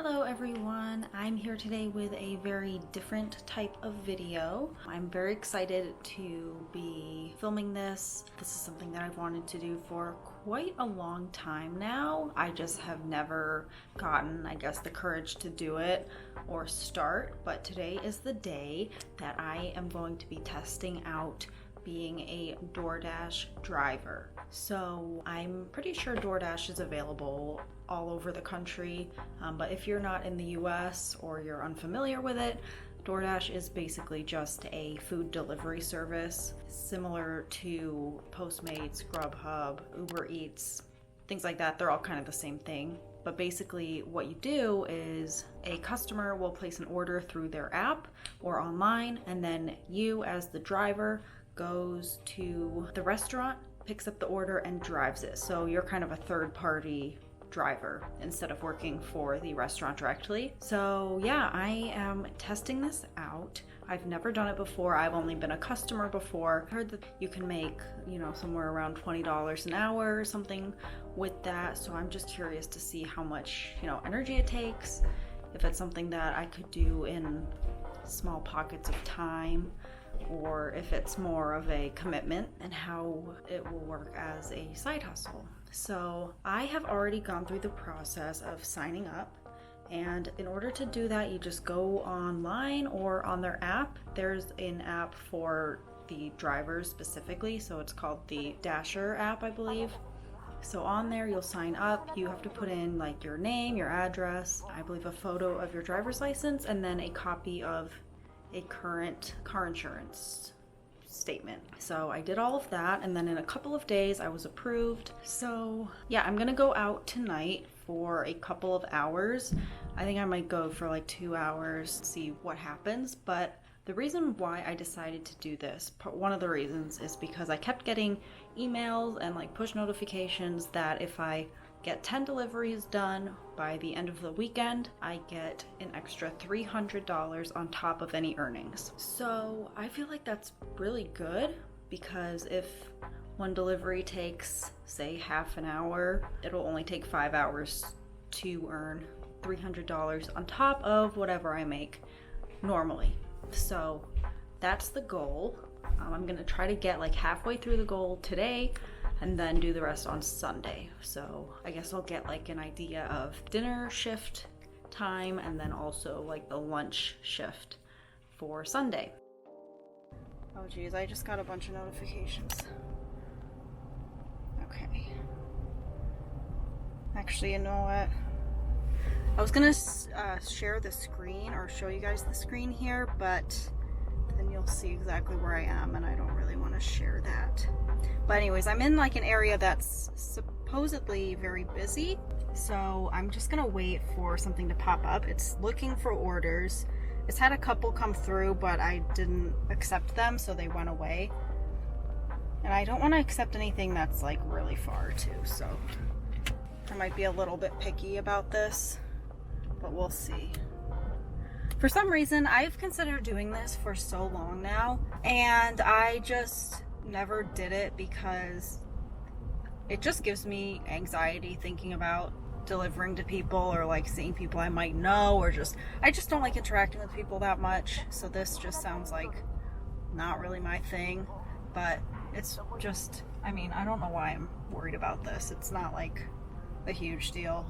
Hello everyone, I'm here today with a very different type of video. I'm very excited to be filming this. This is something that I've wanted to do for quite a long time now. I just have never gotten, I guess, the courage to do it or start, but today is the day that I am going to be testing out being a DoorDash driver. So I'm pretty sure DoorDash is available all over the country, but if you're not in the US or you're unfamiliar with it, DoorDash is basically just a food delivery service similar to Postmates, Grubhub, Uber Eats, things like that. They're all kind of the same thing. But basically what you do is a customer will place an order through their app or online, and then you as the driver goes to the restaurant, picks up the order, and drives it. So you're kind of a third party driver instead of working for the restaurant directly. So yeah, I am testing this out. I've never done it before. I've only been a customer before. I heard that you can make, somewhere around $20 an hour or something with that. So I'm just curious to see how much, energy it takes, if it's something that I could do in small pockets of time, or if it's more of a commitment, and how it will work as a side hustle. So I have already gone through the process of signing up, and in order to do that, you just go online or on their app. There's an app for the drivers specifically, so it's called the Dasher app, I believe. So on there, you'll sign up. You have to put in like your name, your address, I believe a photo of your driver's license, and then a copy of a current car insurance statement. So I did all of that, and then in a couple of days I was approved. So yeah, I'm gonna go out tonight for a couple of hours. I think I might go for like 2 hours, see what happens. But the reason why I decided to do this, one of the reasons, is because I kept getting emails and like push notifications that if I get 10 deliveries done by the end of the weekend, I get an extra $300 on top of any earnings. So I feel like that's really good, because if one delivery takes, say, half an hour, it'll only take 5 hours to earn $300 on top of whatever I make normally. So that's the goal. I'm gonna try to get like halfway through the goal today, and then do the rest on Sunday. So I guess I'll get like an idea of dinner shift time, and then also like the lunch shift for Sunday. Oh geez, I just got a bunch of notifications. Okay. Actually, you know what? I was gonna share the screen or show you guys the screen here, but then you'll see exactly where I am, and I don't really want to share that. But anyways, I'm in like an area that's supposedly very busy, so I'm just gonna wait for something to pop up. It's looking for orders. It's had a couple come through, but I didn't accept them, so they went away. And I don't want to accept anything that's like really far too, so I might be a little bit picky about this, but we'll see. For some reason, I've considered doing this for so long now, and I just never did it because it just gives me anxiety thinking about delivering to people, or like seeing people I might know, or I just don't like interacting with people that much. So this just sounds like not really my thing, but it's just, I don't know why I'm worried about this. It's not like a huge deal.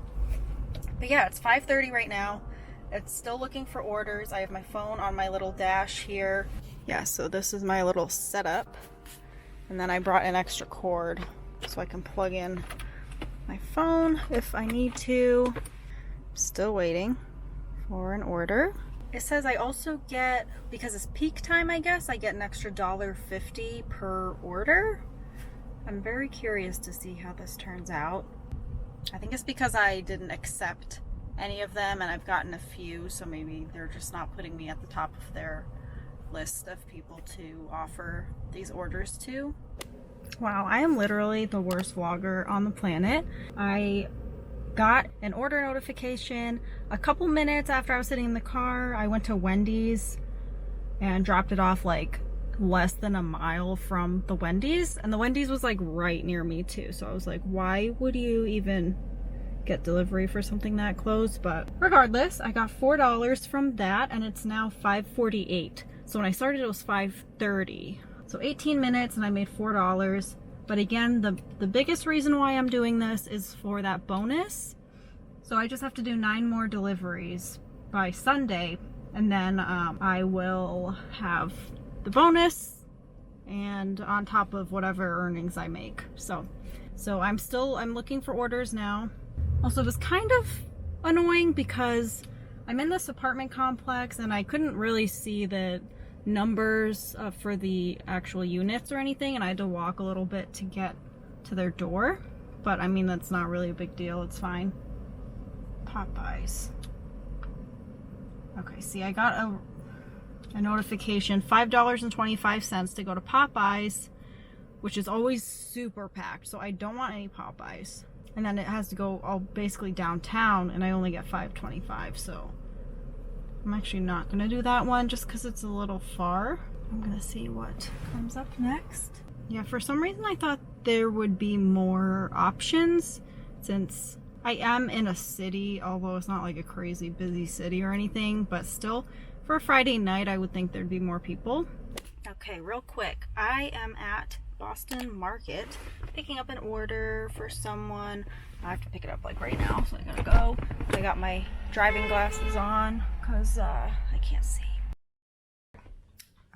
But yeah, it's 5:30 right now. It's still looking for orders. I have my phone on my little dash here. Yeah, so this is my little setup. And then I brought an extra cord so I can plug in my phone if I need to. Still waiting for an order. It says I also get, because it's peak time, I guess, I get an extra $1.50 per order. I'm very curious to see how this turns out. I think it's because I didn't accept any of them, and I've gotten a few, so maybe they're just not putting me at the top of their list of people to offer these orders to. Wow, I am literally the worst vlogger on the planet. I got an order notification a couple minutes after I was sitting in the car. I went to Wendy's and dropped it off like less than a mile from the Wendy's, and the Wendy's was like right near me too. So I was like, why would you even get delivery for something that close, but regardless, I got $4 from that, and it's now 5:48. So when I started, it was 5:30. So 18 minutes, and I made $4. But again, the biggest reason why I'm doing this is for that bonus. So I just have to do 9 more deliveries by Sunday, and then I will have the bonus and on top of whatever earnings I make. So I'm looking for orders now. Also, it was kind of annoying because I'm in this apartment complex and I couldn't really see the numbers for the actual units or anything, and I had to walk a little bit to get to their door. But I mean, that's not really a big deal, it's fine. Popeyes. Okay, see, I got a notification, $5.25 to go to Popeyes, which is always super packed, so I don't want any Popeyes. And then it has to go all basically downtown, and I only get $5.25, so I'm actually not gonna do that one just because it's a little far. I'm gonna see what comes up next. Yeah, for some reason I thought there would be more options since I am in a city, although it's not like a crazy busy city or anything, but still, for a Friday night, I would think there'd be more people. Okay, real quick, I am at Boston Market picking up an order for someone. I have to pick it up like right now, so I gotta go. I got my driving glasses on because I can't see.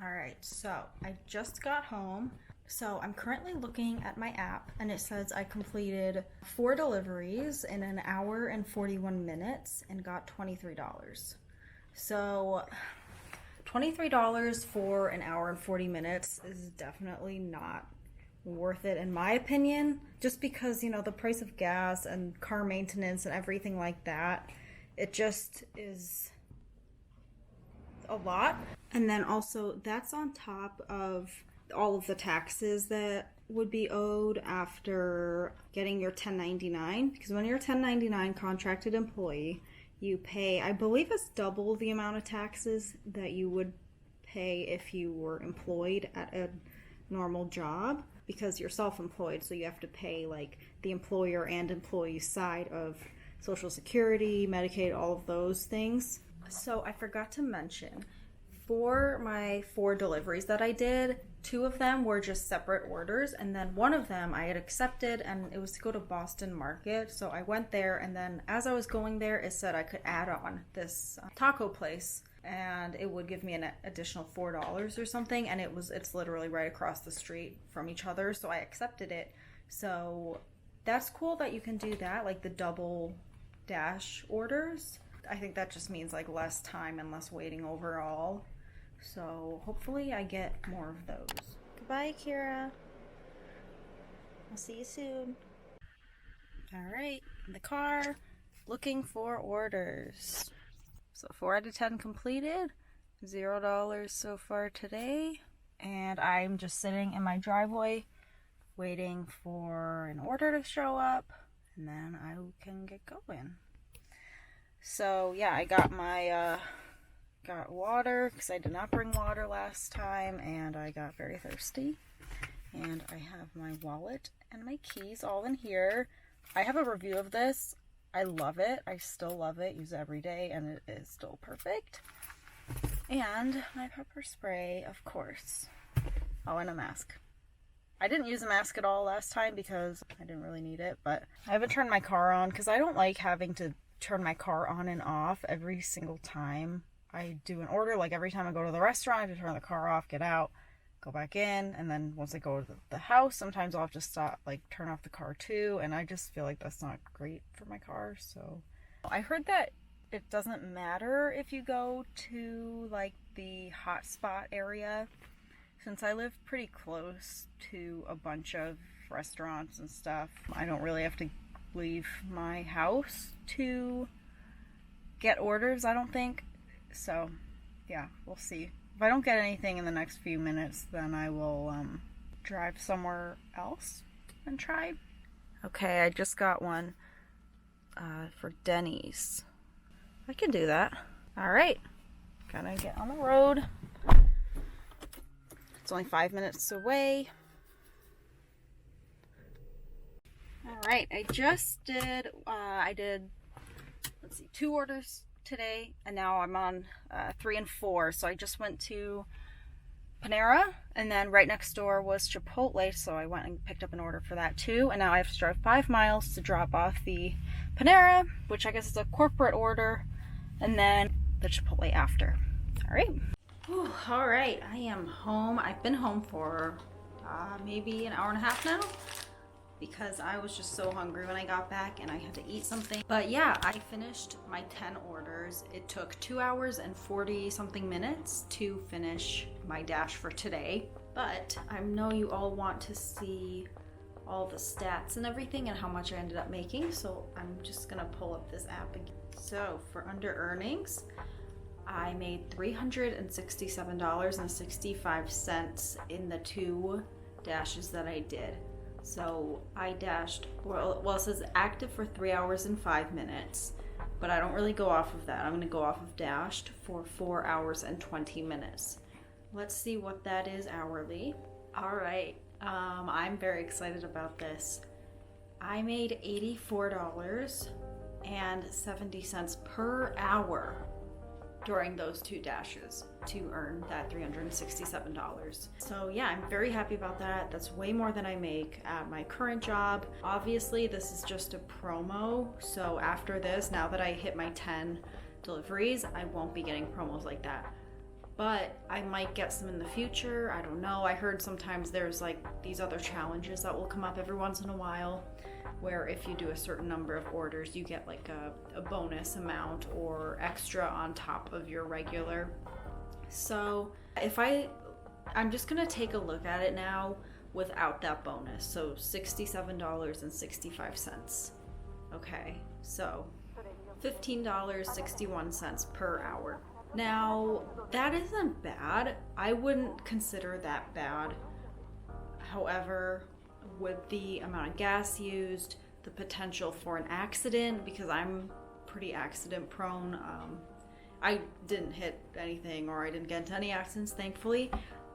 Alright, so I just got home. So I'm currently looking at my app and it says I completed 4 deliveries in an hour and 41 minutes and got $23. So $23 for an hour and 40 minutes is definitely not worth it in my opinion, just because, you know, the price of gas and car maintenance and everything like that, it just is a lot. And then also that's on top of all of the taxes that would be owed after getting your 1099, because when you're a 1099 contracted employee, you pay, I believe it's double the amount of taxes that you would pay if you were employed at a normal job, because you're self-employed, so you have to pay like the employer and employee side of Social Security, Medicaid, all of those things. So I forgot to mention, for my 4 deliveries that I did, 2 of them were just separate orders, and then one of them I had accepted, and it was to go to Boston Market. So I went there, and then as I was going there, it said I could add on this taco place, and it would give me an additional $4 or something, and it's literally right across the street from each other, so I accepted it. So that's cool that you can do that, like the double dash orders. I think that just means like less time and less waiting overall. So hopefully I get more of those. Goodbye, Kira. I'll see you soon. Alright, in the car, looking for orders. So 4 out of 10 completed, $0 so far today, and I'm just sitting in my driveway waiting for an order to show up, and then I can get going. So yeah, I got my got water because I did not bring water last time, and I got very thirsty. And I have my wallet and my keys all in here. I have a review of this. I love it. I still love it. Use it every day, and it is still perfect. And my pepper spray, of course. Oh, and a mask. I didn't use a mask at all last time because I didn't really need it, but I haven't turned my car on because I don't like having to turn my car on and off every single time I do an order. Like every time I go to the restaurant, I have to turn the car off, get out, go back in, and then once I go to the house, sometimes I'll have to stop, like turn off the car too, and I just feel like that's not great for my car. So I heard that it doesn't matter if you go to like the hotspot area, since I live pretty close to a bunch of restaurants and stuff. I don't really have to leave my house to get orders, I don't think. So yeah, we'll see. If I don't get anything in the next few minutes, then I will drive somewhere else and try. Okay, I just got one for Denny's. I can do that. Alright, gotta get on the road. It's only 5 minutes away. All right, I just did, let's see, 2 orders today, and now I'm on 3 and 4. So I just went to Panera, and then right next door was Chipotle, so I went and picked up an order for that too. And now I have to drive 5 miles to drop off the Panera, which I guess is a corporate order, and then the Chipotle after. All right. Whew, all right, I am home. I've been home for maybe an hour and a half now, because I was just so hungry when I got back and I had to eat something. But yeah, I finished my 10 orders. It took 2 hours and 40 something minutes to finish my dash for today. But I know you all want to see all the stats and everything and how much I ended up making. So I'm just gonna pull up this app again. So for under earnings, I made $367.65 in the 2 dashes that I did. So I dashed, well it says active for 3 hours and 5 minutes, but I don't really go off of that. I'm going to go off of dashed for 4 hours and 20 minutes. Let's see what that is hourly. All right, I'm very excited about this. I made $84.70 per hour during those 2 dashes to earn that $367. So yeah, I'm very happy about that. That's way more than I make at my current job. Obviously, this is just a promo. So after this, now that I hit my 10 deliveries, I won't be getting promos like that. But I might get some in the future. I don't know. I heard sometimes there's like these other challenges that will come up every once in a while, where if you do a certain number of orders, you get like a bonus amount or extra on top of your regular. So I'm just gonna take a look at it now without that bonus. So $67.65. Okay, so $15.61 per hour. Now, that isn't bad. I wouldn't consider that bad. However, with the amount of gas used, the potential for an accident, because I'm pretty accident prone. I didn't hit anything or I didn't get into any accidents, thankfully.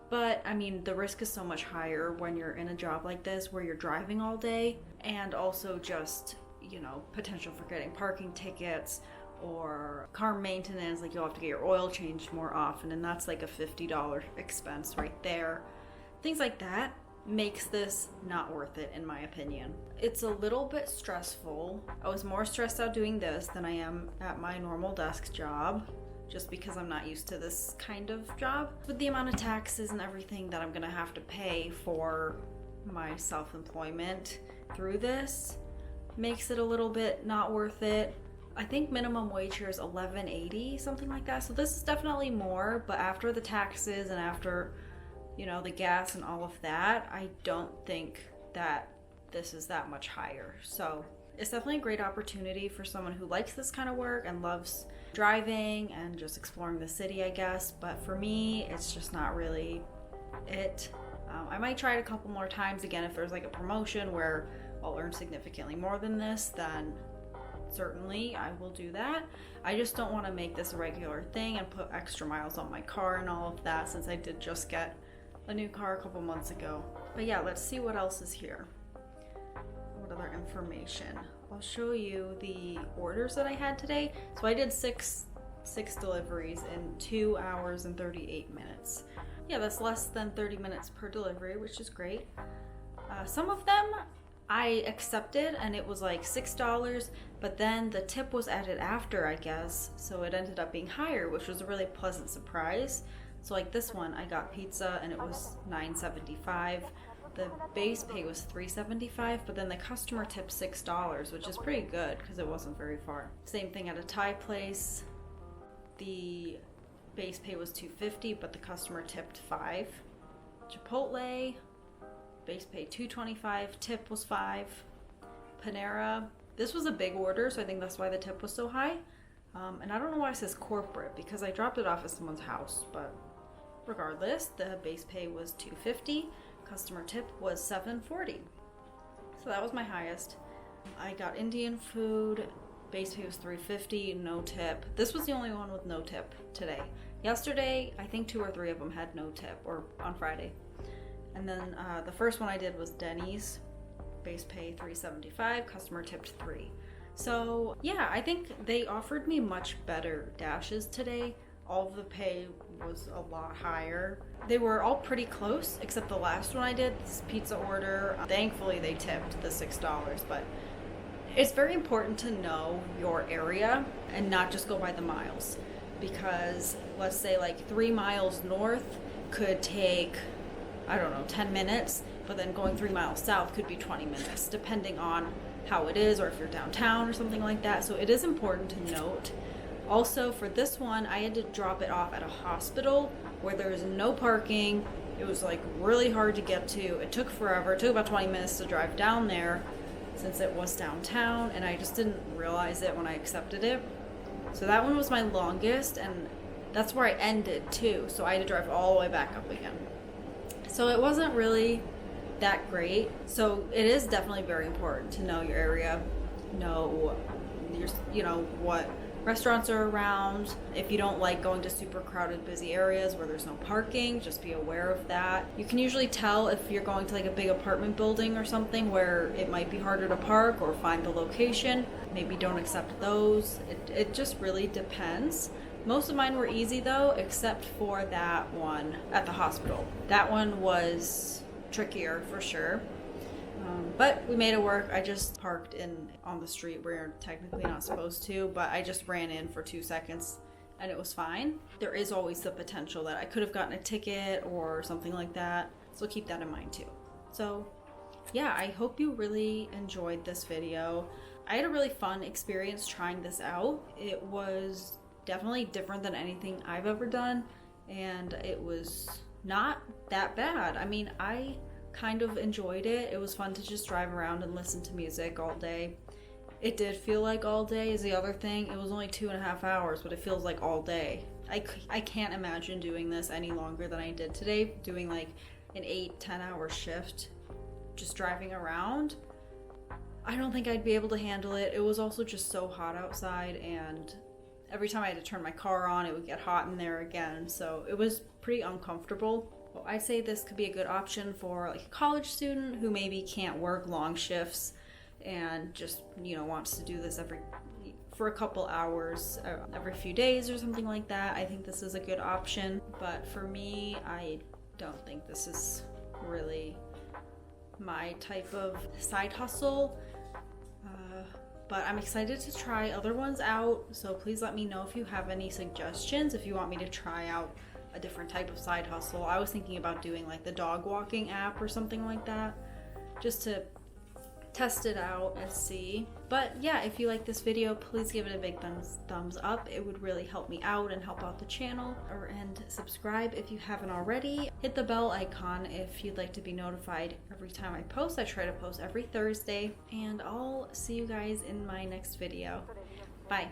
But I mean, the risk is so much higher when you're in a job like this where you're driving all day, and also just, you know, potential for getting parking tickets or car maintenance, like you'll have to get your oil changed more often, and that's like a $50 expense right there. Things like that makes this not worth it, in my opinion. It's a little bit stressful. I was more stressed out doing this than I am at my normal desk job, just because I'm not used to this kind of job. With the amount of taxes and everything that I'm gonna have to pay for my self-employment through this, makes it a little bit not worth it. I think minimum wage here is $11.80, something like that. So this is definitely more, but after the taxes and after, you know, the gas and all of that, I don't think that this is that much higher. So it's definitely a great opportunity for someone who likes this kind of work and loves driving and just exploring the city, I guess. But for me, it's just not really it. I might try it a couple more times again. If there's like a promotion where I'll earn significantly more than this, then certainly I will do that. I just don't want to make this a regular thing and put extra miles on my car and all of that, since I did just get a new car a couple months ago. But yeah, let's see what else is here. What other information? I'll show you the orders that I had today. So I did six deliveries in 2 hours and 38 minutes. Yeah, that's less than 30 minutes per delivery, which is great. Some of them I accepted and it was like $6, but then the tip was added after, I guess, so it ended up being higher, which was a really pleasant surprise. So like this one, I got pizza and it was $9.75. The base pay was $3.75, but then the customer tipped $6, which is pretty good because it wasn't very far. Same thing at a Thai place. The base pay was $2.50, but the customer tipped $5. Chipotle, base pay $2.25, tip was $5. Panera, this was a big order, so I think that's why the tip was so high. And I don't know why it says corporate, because I dropped it off at someone's house, but regardless, the base pay was $2.50, customer tip was $7.40. So that was my highest. I got Indian food, base pay was $3.50, no tip. This was the only one with no tip today. Yesterday, I think 2 or 3 of them had no tip, or on Friday. And then the first one I did was Denny's. base pay $3.75, customer tipped $3. So yeah, I think they offered me much better dashes today. All of the pay was a lot higher. They were all pretty close, except the last one I did, this pizza order. Thankfully they tipped the $6, but it's very important to know your area and not just go by the miles. Because let's say like 3 miles north could take, I don't know, 10 minutes, but then going 3 miles south could be 20 minutes, depending on how it is or if you're downtown or something like that. So it is important to note. Also, for this one, I had to drop it off at a hospital where there was no parking. It was like really hard to get to. It took forever. It took about 20 minutes to drive down there since it was downtown, and I just didn't realize it when I accepted it. So that one was my longest, and that's where I ended too. So I had to drive all the way back up again. So it wasn't really that great. So it is definitely very important to know your area, know what restaurants are around. If you don't like going to super crowded, busy areas where there's no parking, just be aware of that. You can usually tell if you're going to like a big apartment building or something where it might be harder to park or find the location. Maybe don't accept those. It just really depends. Most of mine were easy though, except for that one at the hospital. That one was trickier for sure. But we made it work. I just parked on the street where you're technically not supposed to, but I just ran in for 2 seconds and it was fine. There is always the potential that I could have gotten a ticket or something like that, so keep that in mind too. So yeah, I hope you really enjoyed this video. I had a really fun experience trying this out. It was definitely different than anything I've ever done, and it was not that bad. I mean, I kind of enjoyed it. It was fun to just drive around and listen to music all day. It did feel like all day is the other thing. It was only 2.5 hours, but it feels like all day. I can't imagine doing this any longer than I did today, doing like an 8-10 hour shift just driving around. I don't think I'd be able to handle it. It was also just so hot outside, and every time I had to turn my car on, it would get hot in there again. So it was pretty uncomfortable. Well, I'd say this could be a good option for like a college student who maybe can't work long shifts and just, wants to do this for a couple hours every few days or something like that. I think this is a good option. But for me, I don't think this is really my type of side hustle. But I'm excited to try other ones out. So please let me know if you have any suggestions, if you want me to try out a different type of side hustle. I was thinking about doing like the dog walking app or something like that, just to test it out and see. But yeah, if you like this video, please give it a big thumbs up. It would really help me out and help out the channel. And subscribe if you haven't already. Hit the bell icon if you'd like to be notified every time I post. I try to post every Thursday, and I'll see you guys in my next video. Bye.